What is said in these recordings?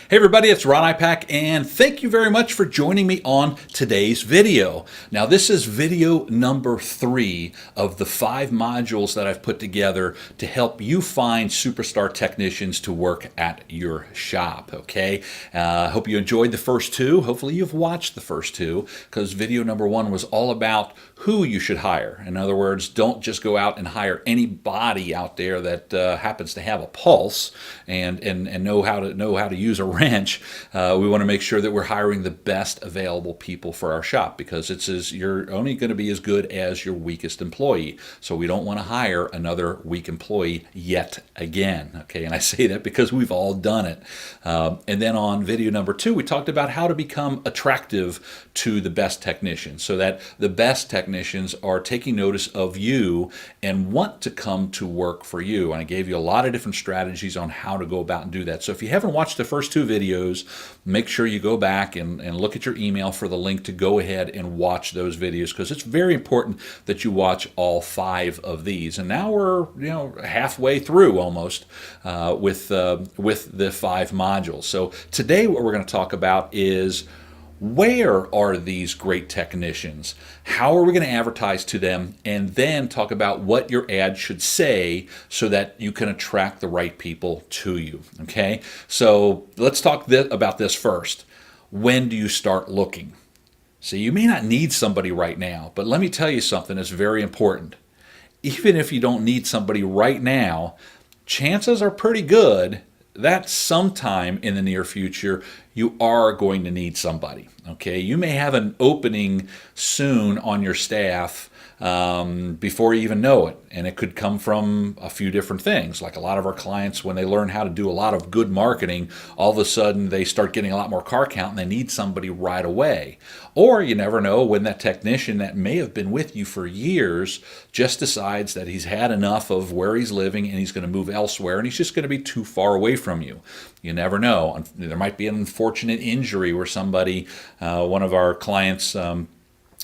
Hey everybody, it's Ron Ipack, and thank you very much for joining me on today's video. Now this is video number 3 of the 5 modules that I've put together to help you find superstar technicians to work at your shop, okay? I hope you enjoyed the first 2. Hopefully you've watched the first 2, because video number 1 was all about who you should hire. In other words, don't just go out and hire anybody out there that happens to have a pulse and know how to use a wrench. We want to make sure that we're hiring the best available people for our shop, because you're only going to be as good as your weakest employee. So we don't want to hire another weak employee yet again. Okay, and I say that because we've all done it. And then on video number 2, we talked about how to become attractive to the best technicians, so that the best technicians are taking notice of you and want to come to work for you. And I gave you a lot of different strategies on how to go about and do that. So if you haven't watched the first 2 videos, make sure you go back and look at your email for the link to go ahead and watch those videos, because it's very important that you watch all 5 of these. And now we're halfway through almost with the 5 modules. So today what we're going to talk about is, where are these great technicians? How are we going to advertise to them? And then talk about what your ad should say so that you can attract the right people to you. Okay, so let's talk about this first. When do you start looking? See, you may not need somebody right now, but let me tell you something that's very important. Even if you don't need somebody right now, chances are pretty good that sometime in the near future you are going to need somebody. Okay, you may have an opening soon on your staff before you even know it, and it could come from a few different things. Like a lot of our clients, when they learn how to do a lot of good marketing, all of a sudden they start getting a lot more car count and they need somebody right away. Or you never know when that technician that may have been with you for years just decides that he's had enough of where he's living and he's going to move elsewhere, and he's just going to be too far away from you. You never know. There might be an unfortunate injury where somebody, one of our clients,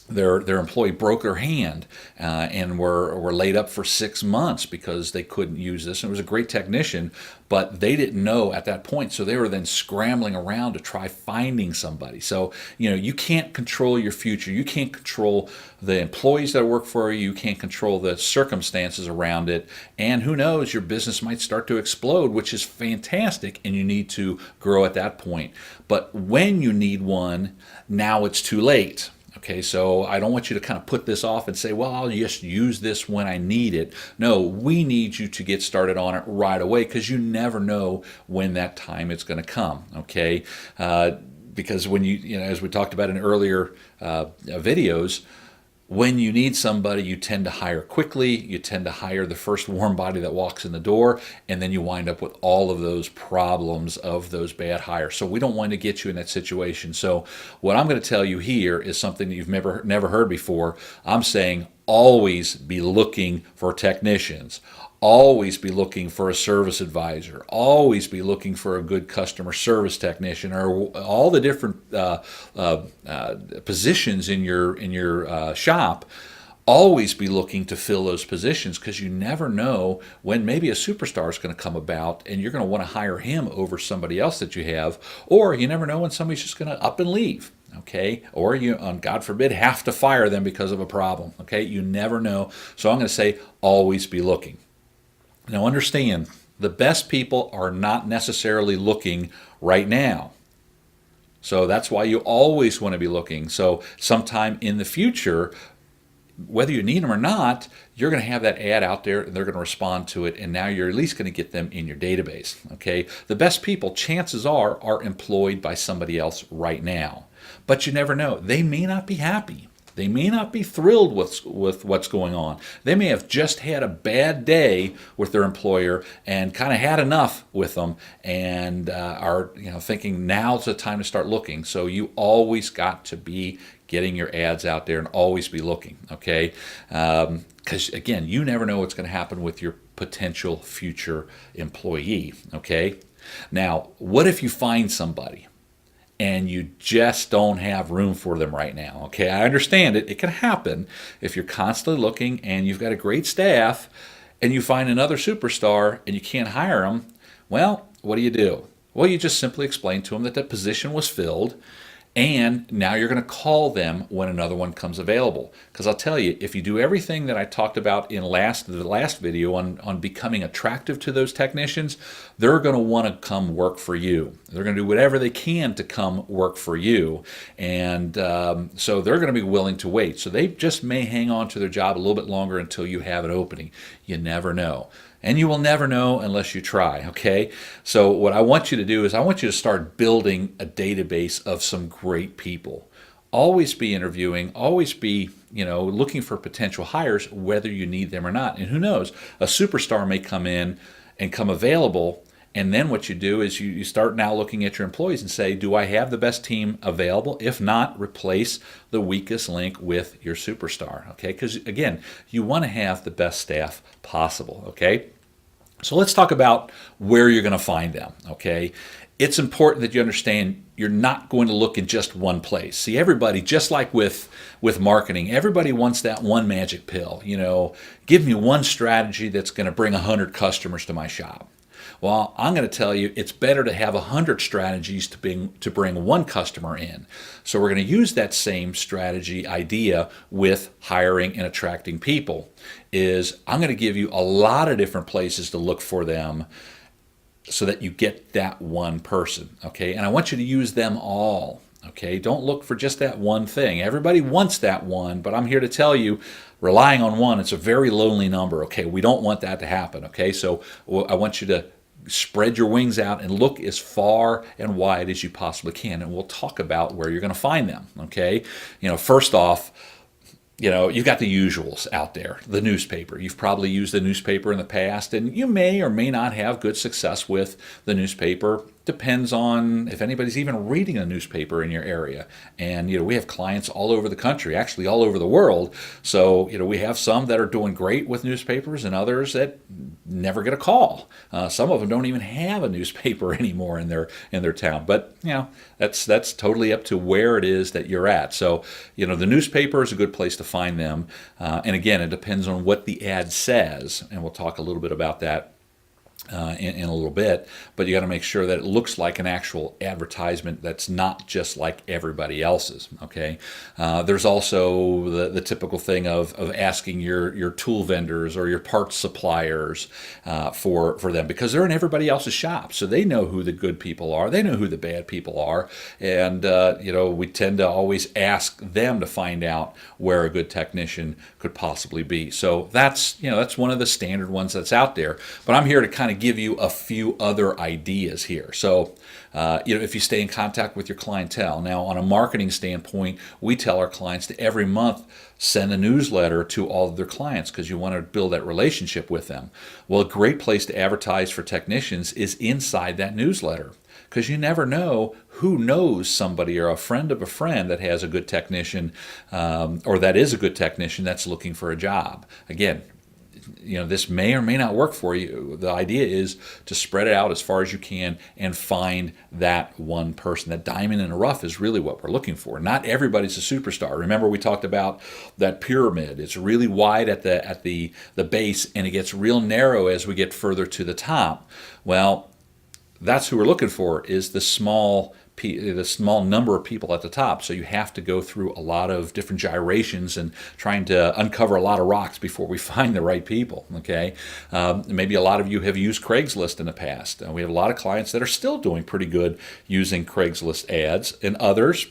their employee broke their hand and were laid up for 6 months because they couldn't use this. And it was a great technician, but they didn't know at that point, so they were then scrambling around to try finding somebody. So you can't control your future. You can't control the employees that work for you. You can't control the circumstances around it. And who knows, your business might start to explode, which is fantastic, and you need to grow at that point. But when you need one, now it's too late. Okay, so I don't want you to kind of put this off and say, well, I'll just use this when I need it. No, we need you to get started on it right away, because you never know when that time is going to come, okay? Because when as we talked about in earlier videos, when you need somebody, you tend to hire quickly. You tend to hire the first warm body that walks in the door, and then you wind up with all of those problems of those bad hires. So we don't want to get you in that situation. So what I'm going to tell you here is something that you've never heard before. I'm saying always be looking for technicians. Always be looking for a service advisor. Always be looking for a good customer service technician, or all the different positions in your shop. Always be looking to fill those positions, because you never know when maybe a superstar is going to come about and you're going to want to hire him over somebody else that you have, or you never know when somebody's just going to up and leave. Okay, or you, God forbid, have to fire them because of a problem. Okay, you never know. So I'm going to say always be looking. Now understand, the best people are not necessarily looking right now. So that's why you always want to be looking. So sometime in the future, whether you need them or not, you're going to have that ad out there and they're going to respond to it, and now you're at least going to get them in your database. Okay, the best people, chances are employed by somebody else right now. But you never know. They may not be happy. They may not be thrilled with what's going on. They may have just had a bad day with their employer and kind of had enough with them, and are thinking now's the time to start looking. So you always got to be getting your ads out there and always be looking. Okay, because again, you never know what's going to happen with your potential future employee. Okay, now what if you find somebody and you just don't have room for them right now? Okay, I understand it. It can happen if you're constantly looking and you've got a great staff and you find another superstar and you can't hire them. Well, what do? Well, you just simply explain to them that that position was filled, and now you're going to call them when another one comes available. Because I'll tell you, if you do everything that I talked about in the last video on becoming attractive to those technicians, they're going to want to come work for you. They're going to do whatever they can to come work for you. And so they're going to be willing to wait. So they just may hang on to their job a little bit longer until you have an opening. You never know. And you will never know unless you try, okay? So what I want you to do is I want you to start building a database of some great people. Always be interviewing, always be, looking for potential hires, whether you need them or not. And who knows, a superstar may come in and come available, and then what you do is you start now looking at your employees and say, do I have the best team available? If not, replace the weakest link with your superstar, okay? Because again, you want to have the best staff possible, okay? So let's talk about where you're going to find them, okay? It's important that you understand you're not going to look in just one place. See, everybody, just like with marketing, everybody wants that one magic pill. Give me one strategy that's going to bring 100 customers to my shop. Well, I'm going to tell you it's better to have 100 strategies to bring one customer in. So we're going to use that same strategy idea with hiring and attracting people. I'm going to give you a lot of different places to look for them so that you get that one person, okay? And I want you to use them all, okay? Don't look for just that one thing. Everybody wants that one, but I'm here to tell you, relying on one, it's a very lonely number, okay? We don't want that to happen, okay? So I want you to spread your wings out and look as far and wide as you possibly can, and we'll talk about where you're going to find them, okay? First off, you've got the usuals out there. The newspaper. You've probably used the newspaper in the past, and you may or may not have good success with the newspaper. Depends on if anybody's even reading a newspaper in your area. And, we have clients all over the country, actually all over the world. So, we have some that are doing great with newspapers and others that never get a call. Some of them don't even have a newspaper anymore in their town. But, that's totally up to where it is that you're at. So, the newspaper is a good place to find them. And again, it depends on what the ad says. And we'll talk a little bit about that in a little bit, but you got to make sure that it looks like an actual advertisement that's not just like everybody else's, okay? There's also the typical thing of asking your tool vendors or your parts suppliers for them, because they're in everybody else's shop, so they know who the good people are, they know who the bad people are, and we tend to always ask them to find out where a good technician could possibly be. So that's one of the standard ones that's out there, but I'm here to kind of give you a few other ideas here. So, if you stay in contact with your clientele. Now, on a marketing standpoint, we tell our clients to every month send a newsletter to all of their clients because you want to build that relationship with them. Well, a great place to advertise for technicians is inside that newsletter, because you never know who knows somebody or a friend of a friend that has a good technician or that is a good technician that's looking for a job. Again, this may or may not work for you. The idea is to spread it out as far as you can and find that one person. That diamond in the rough is really what we're looking for. Not everybody's a superstar. Remember, we talked about that pyramid. It's really wide at the base, and it gets real narrow as we get further to the top. Well, that's who we're looking for, is the small number of people at the top. So you have to go through a lot of different gyrations and trying to uncover a lot of rocks before we find the right people, okay? Maybe a lot of you have used Craigslist in the past. We have a lot of clients that are still doing pretty good using Craigslist ads, and others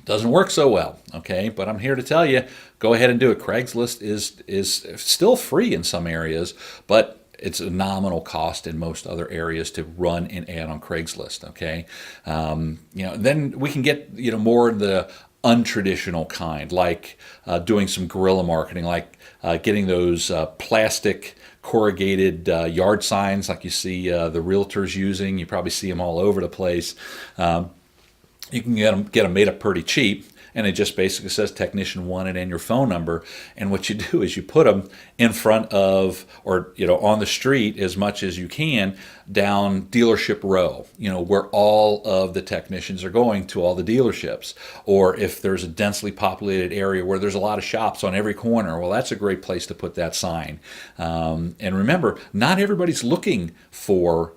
doesn't work so well, okay? But I'm here to tell you, go ahead and do it. Craigslist is still free in some areas, but it's a nominal cost in most other areas to run an ad on Craigslist, okay? Then we can get, more in the untraditional kind, like doing some guerrilla marketing, like getting those plastic corrugated yard signs like you see the realtors using. You probably see them all over the place. You can get them made up pretty cheap, and it just basically says technician wanted and your phone number. And what you do is you put them in front of, or on the street as much as you can, down dealership row, where all of the technicians are going to all the dealerships. Or if there's a densely populated area where there's a lot of shops on every corner, well, that's a great place to put that sign. And remember, not everybody's looking for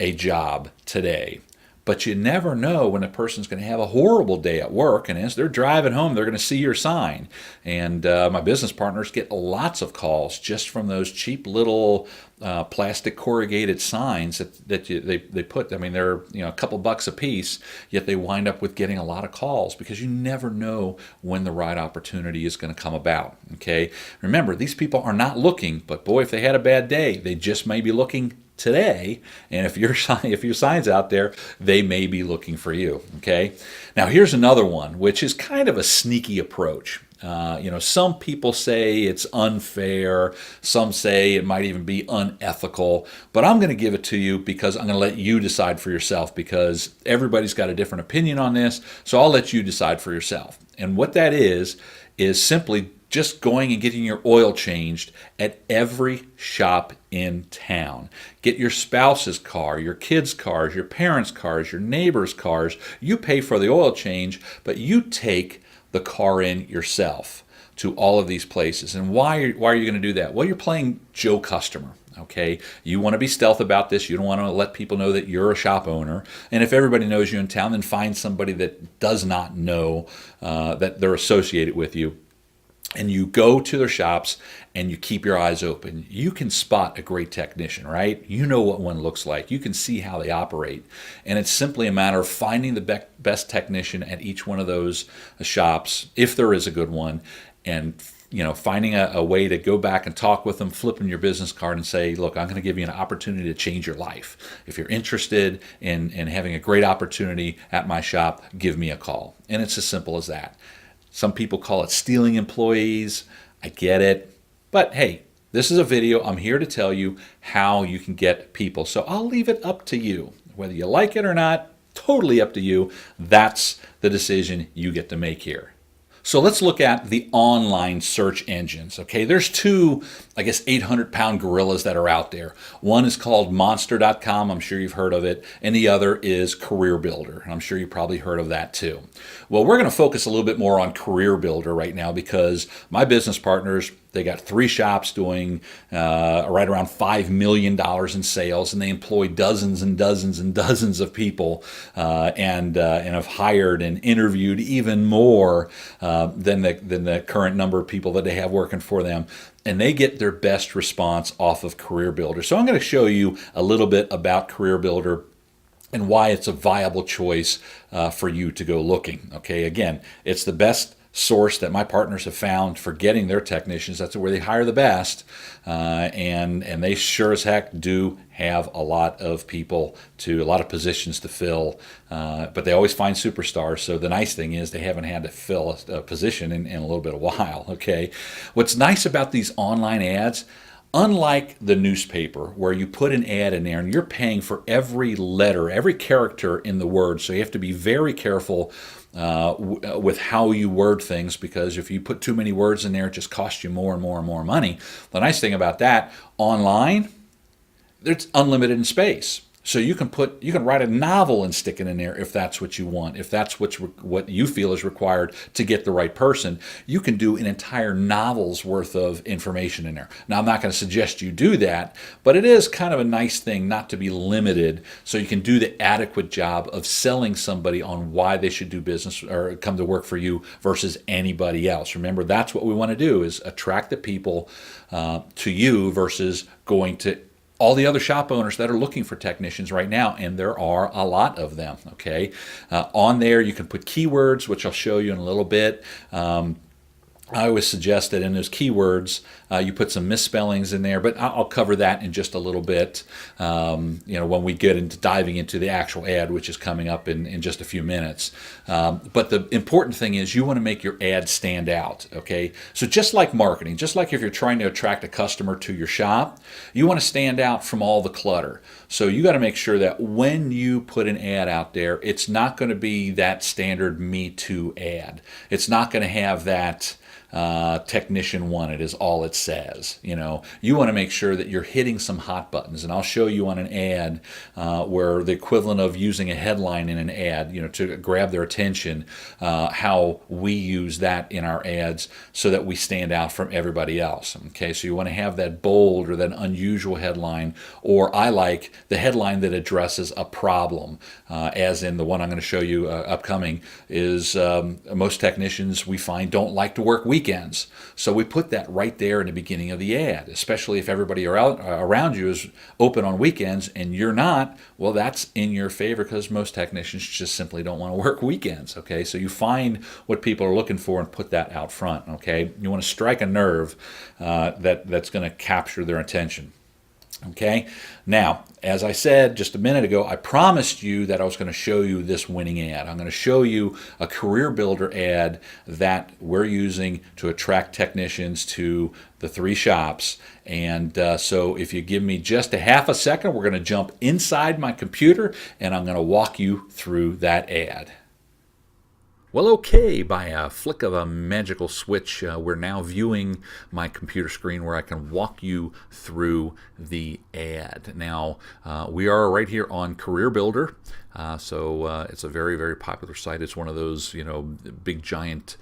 a job today. But you never know when a person's going to have a horrible day at work, and as they're driving home, they're going to see your sign. And my business partners get lots of calls just from those cheap little plastic corrugated signs they put. I mean, they're a couple bucks a piece, yet they wind up with getting a lot of calls because you never know when the right opportunity is going to come about. Okay, remember, these people are not looking, but boy, if they had a bad day, they just may be looking today, and if your sign's out there, they may be looking for you. Okay, now here's another one, which is kind of a sneaky approach. Some people say it's unfair, some say it might even be unethical, but I'm going to give it to you because I'm going to let you decide for yourself, because everybody's got a different opinion on this, so I'll let you decide for yourself. And what that is simply just going and getting your oil changed at every shop in town. Get your spouse's car, your kids' cars, your parents' cars, your neighbors' cars. You pay for the oil change, but you take the car in yourself to all of these places. And why are you going to do that? Well, you're playing Joe Customer. Okay, you want to be stealth about this. You don't want to let people know that you're a shop owner. And if everybody knows you in town, then find somebody that does not know that they're associated with you. And you go to their shops and you keep your eyes open. You can spot a great technician, right? You know what one looks like. You can see how they operate. And it's simply a matter of finding the best technician at each one of those shops, if there is a good one, and finding a way to go back and talk with them, flipping your business card and say, look, I'm going to give you an opportunity to change your life. If you're interested in having a great opportunity at my shop, give me a call. And it's as simple as that. Some people call it stealing employees. I get it. But hey, this is a video. I'm here to tell you how you can get people. So I'll leave it up to you. Whether you like it or not, totally up to you. That's the decision you get to make here. So let's look at the online search engines. Okay, there's two, 800-pound gorillas that are out there. One is called Monster.com. I'm sure you've heard of it. And the other is CareerBuilder. I'm sure you probably heard of that too. Well, we're going to focus a little bit more on CareerBuilder right now because my business partners, they got 3 shops doing right around $5 million in sales, and they employ dozens and dozens and dozens of people, and have hired and interviewed even more than the current number of people that they have working for them. And they get their best response off of CareerBuilder. So I'm going to show you a little bit about CareerBuilder and why it's a viable choice for you to go looking. Okay, again, it's the best source that my partners have found for getting their technicians. That's where they hire the best, and they sure as heck do have a lot of positions to fill, but they always find superstars. So the nice thing is they haven't had to fill a position in a little bit of a while. Okay, what's nice about these online ads, unlike the newspaper where you put an ad in there and you're paying for every letter, every character in the word, so you have to be very careful with how you word things, because if you put too many words in there, it just costs you more and more and more money. The nice thing about that, online, it's unlimited in space. So you can write a novel and stick it in there if that's what you want, if that's what you feel is required to get the right person. You can do an entire novel's worth of information in there. Now, I'm not going to suggest you do that, but it is kind of a nice thing not to be limited, so you can do the adequate job of selling somebody on why they should do business or come to work for you versus anybody else. Remember, that's what we want to do, is attract the people to you versus going to all the other shop owners that are looking for technicians right now, and there are a lot of them. Okay, on there you can put keywords, which I'll show you in a little bit. I always suggest that in those keywords you put some misspellings in there, but I'll cover that in just a little bit. When we get into diving into the actual ad, which is coming up in just a few minutes. But the important thing is you want to make your ad stand out. Okay, so just like marketing, just like if you're trying to attract a customer to your shop, you want to stand out from all the clutter. So you got to make sure that when you put an ad out there, it's not going to be that standard Me Too ad. It's not going to have that technician wanted is all it says. You want to make sure that you're hitting some hot buttons, and I'll show you on an ad where the equivalent of using a headline in an ad, to grab their attention, how we use that in our ads so that we stand out from everybody else. Okay, so you want to have that bold or that unusual headline, or I like the headline that addresses a problem, as in the one I'm going to show you upcoming is most technicians we find don't like to work weekends. So we put that right there in the beginning of the ad, especially if everybody around you is open on weekends and you're not. Well, that's in your favor because most technicians just simply don't want to work weekends. Okay, so you find what people are looking for and put that out front. Okay, you want to strike a nerve that's going to capture their attention. Okay, now, as I said just a minute ago, I promised you that I was going to show you this winning ad. I'm going to show you a career builder ad that we're using to attract technicians to the 3 shops. And so if you give me just a half a second, we're going to jump inside my computer and I'm going to walk you through that ad. Well, okay, by a flick of a magical switch, we're now viewing my computer screen where I can walk you through the ad. Now, we are right here on Career Builder. So it's a very, very popular site. It's one of those, big giant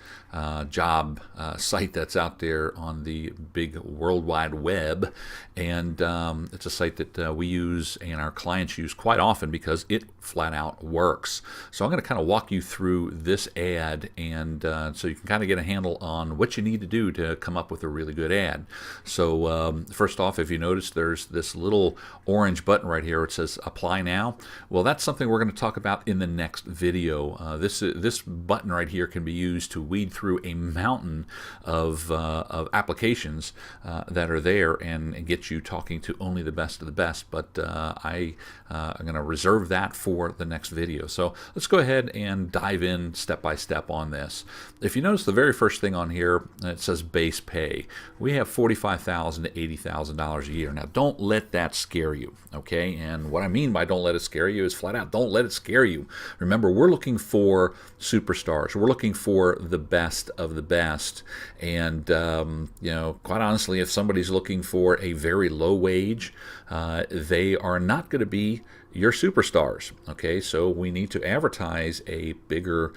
job site that's out there on the big World Wide Web. And it's a site that we use and our clients use quite often because it flat out works. So I'm going to kind of walk you through this ad, and so you can kind of get a handle on what you need to do to come up with a really good ad. So first off, if you notice, there's this little orange button right here. It says Apply Now. Well, that's something we're going to talk about in the next video. This button right here can be used to weed through a mountain of applications that are there and get you talking to only the best of the best. But I'm going to reserve that for the next video. So let's go ahead and dive in step by step on this. If you notice the very first thing on here, it says base pay. We have $45,000 to $80,000 a year. Now, don't let that scare you, okay? And what I mean by don't let it scare you is flat out, don't let it scare you. Remember, we're looking for superstars. We're looking for the best of the best. And, quite honestly, if somebody's looking for a very low wage, they are not going to be your superstars. Okay, so we need to advertise a bigger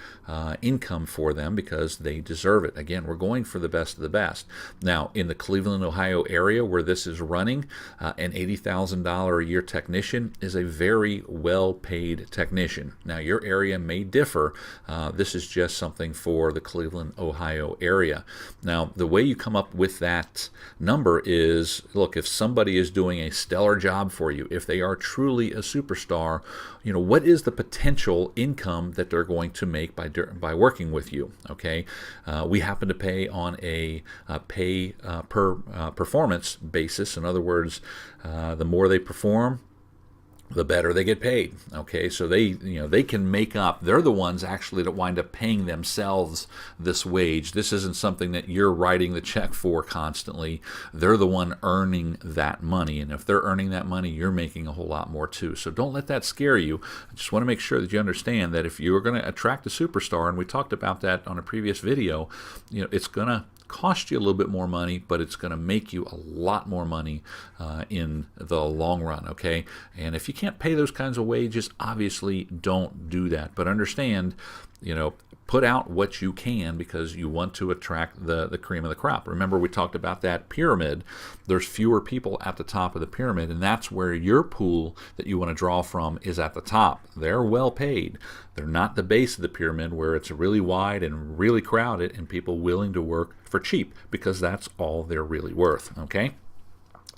income for them because they deserve it. Again, we're going for the best of the best. Now, in the Cleveland, Ohio area where this is running, an $80,000 a year technician is a very well-paid technician. Now, your area may differ. This is just something for the Cleveland, Ohio area. Now, the way you come up with that number is, look, if somebody is doing a stellar job for you, if they are truly a superstar, what is the potential income that they're going to make by working with you? Okay, we happen to pay on a pay per performance basis. In other words, the more they perform, the better they get paid. Okay, so they can make up. They're the ones actually that wind up paying themselves this wage. This isn't something that you're writing the check for constantly. They're the one earning that money, and if they're earning that money, you're making a whole lot more too. So don't let that scare you. I just want to make sure that you understand that if you're going to attract a superstar, and we talked about that on a previous video, it's going to cost you a little bit more money, but it's going to make you a lot more money in the long run, okay? And if you can't pay those kinds of wages, obviously don't do that. But understand, put out what you can because you want to attract the cream of the crop. Remember, we talked about that pyramid. There's fewer people at the top of the pyramid, and that's where your pool that you want to draw from is at the top. They're well paid. They're not the base of the pyramid where it's really wide and really crowded and people willing to work for cheap because that's all they're really worth, okay?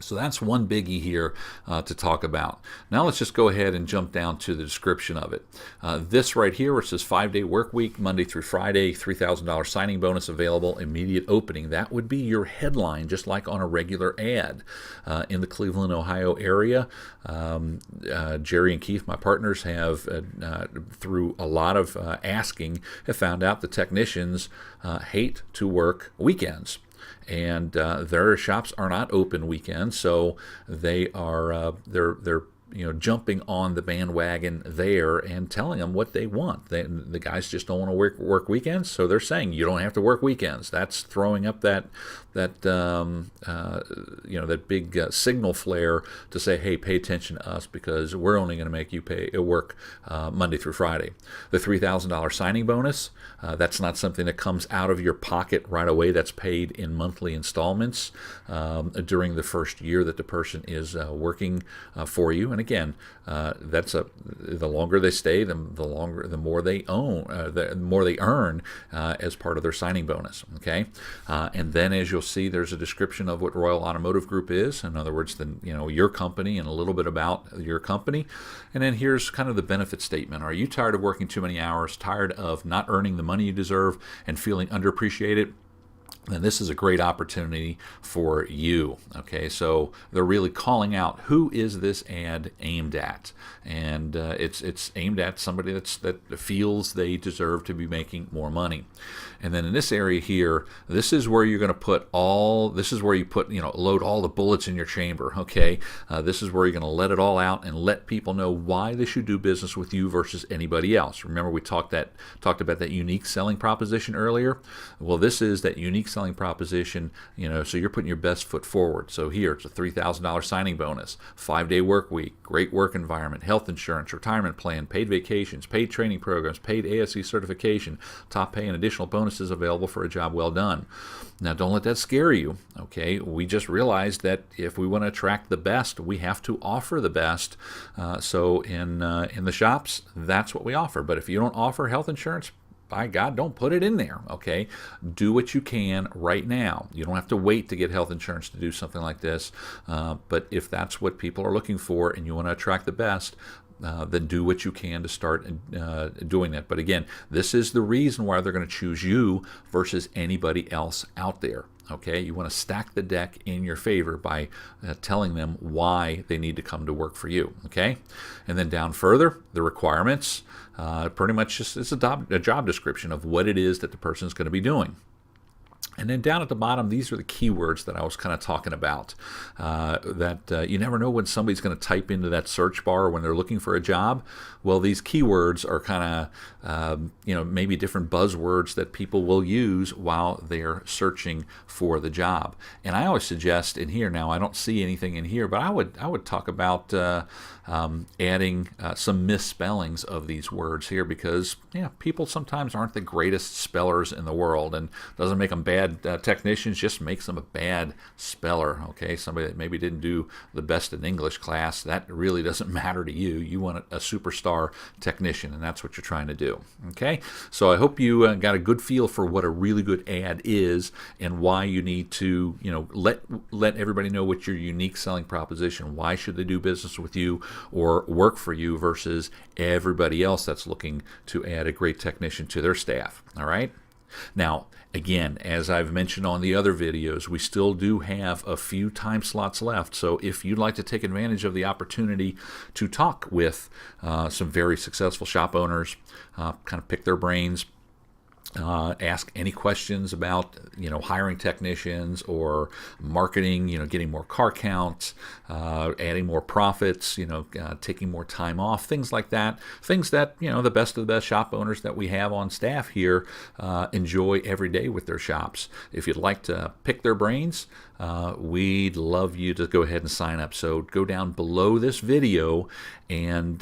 So that's one biggie here to talk about. Now let's just go ahead and jump down to the description of it. This right here, where it says 5-day work week, Monday through Friday, $3,000 signing bonus available, immediate opening. That would be your headline, just like on a regular ad. In the Cleveland, Ohio area, Jerry and Keith, my partners, have, through a lot of asking, have found out the technicians hate to work weekends. And their shops are not open weekends, so they are they're jumping on the bandwagon there and telling them what they want. The guys just don't want to work weekends, so they're saying you don't have to work weekends. That's throwing up that big signal flare to say, hey, pay attention to us because we're only going to make you work Monday through Friday. The $3,000 signing bonus, that's not something that comes out of your pocket right away. That's paid in monthly installments during the first year that the person is working for you. And again, the longer they stay, the more they earn as part of their signing bonus. Okay, and then as you'll see, there's a description of what Royal Automotive Group is. In other words, your company and a little bit about your company. And then here's kind of the benefit statement. Are you tired of working too many hours? Tired of not earning the money you deserve and feeling underappreciated? Then this is a great opportunity for you. Okay, so they're really calling out, who is this ad aimed at? And it's aimed at somebody that feels they deserve to be making more money. And then in this area here, this is where you're going to put load all the bullets in your chamber. Okay, this is where you're going to let it all out and let people know why they should do business with you versus anybody else. Remember, we talked about that unique selling proposition earlier. Well, this is that unique selling proposition, so you're putting your best foot forward. So here, it's a $3,000 signing bonus, 5-day work week, great work environment, health insurance, retirement plan, paid vacations, paid training programs, paid ASE certification, top pay, and additional bonuses available for a job well done. Now, don't let that scare you. Okay, we just realized that if we want to attract the best, we have to offer the best. So in the shops, that's what we offer. But if you don't offer health insurance, by God, don't put it in there, okay? Do what you can right now. You don't have to wait to get health insurance to do something like this. But if that's what people are looking for and you want to attract the best, then do what you can to start doing that. But again, this is the reason why they're going to choose you versus anybody else out there. Okay, you want to stack the deck in your favor by telling them why they need to come to work for you. Okay, and then down further, the requirements, pretty much just it's a job description of what it is that the person is going to be doing. And then down at the bottom, these are the keywords that I was kind of talking about, that you never know when somebody's going to type into that search bar when they're looking for a job. Well, these keywords are kind of, maybe different buzzwords that people will use while they're searching for the job. And I always suggest in here, now I don't see anything in here, but I would talk about adding some misspellings of these words here, because people sometimes aren't the greatest spellers in the world, and doesn't make them bad technicians, just makes them a bad speller. Okay, somebody that maybe didn't do the best in English class, that really doesn't matter to you. You want a superstar technician, and that's what you're trying to do. Okay, so I hope you got a good feel for what a really good ad is and why you need to let everybody know what your unique selling proposition, why should they do business with you or work for you versus everybody else that's looking to add a great technician to their staff. All right. Now, again, as I've mentioned on the other videos, we still do have a few time slots left. So if you'd like to take advantage of the opportunity to talk with some very successful shop owners, kind of pick their brains, ask any questions about hiring technicians or marketing, getting more car counts, adding more profits, taking more time off, things like that, things that the best of the best shop owners that we have on staff here enjoy every day with their shops. If you'd like to pick their brains, we'd love you to go ahead and sign up. So go down below this video and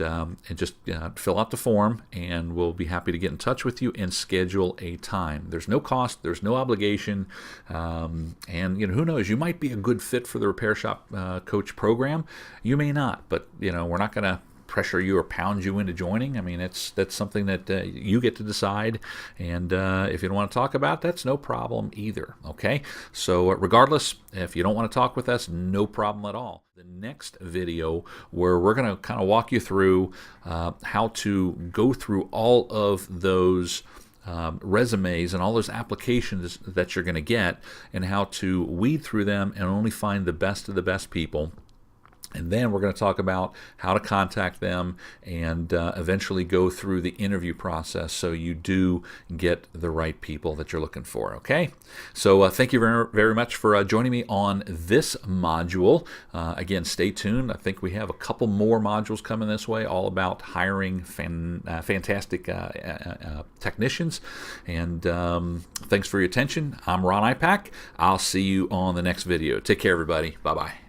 just fill out the form, and we'll be happy to get in touch with you and schedule a time. There's no cost, there's no obligation, and who knows, you might be a good fit for the Repair Shop Coach program. You may not, but we're not going to pressure you or pound you into joining. I mean, that's something that you get to decide, and if you don't want to talk about, that's no problem either. Okay, so regardless, if you don't want to talk with us, no problem at all. The next video, where we're going to kind of walk you through how to go through all of those resumes and all those applications that you're going to get, and how to weed through them and only find the best of the best people And then we're going to talk about how to contact them and eventually go through the interview process so you do get the right people that you're looking for, okay? So thank you very, very much for joining me on this module. Again, stay tuned. I think we have a couple more modules coming this way, all about hiring fantastic technicians. And thanks for your attention. I'm Ron Ipak. I'll see you on the next video. Take care, everybody. Bye-bye.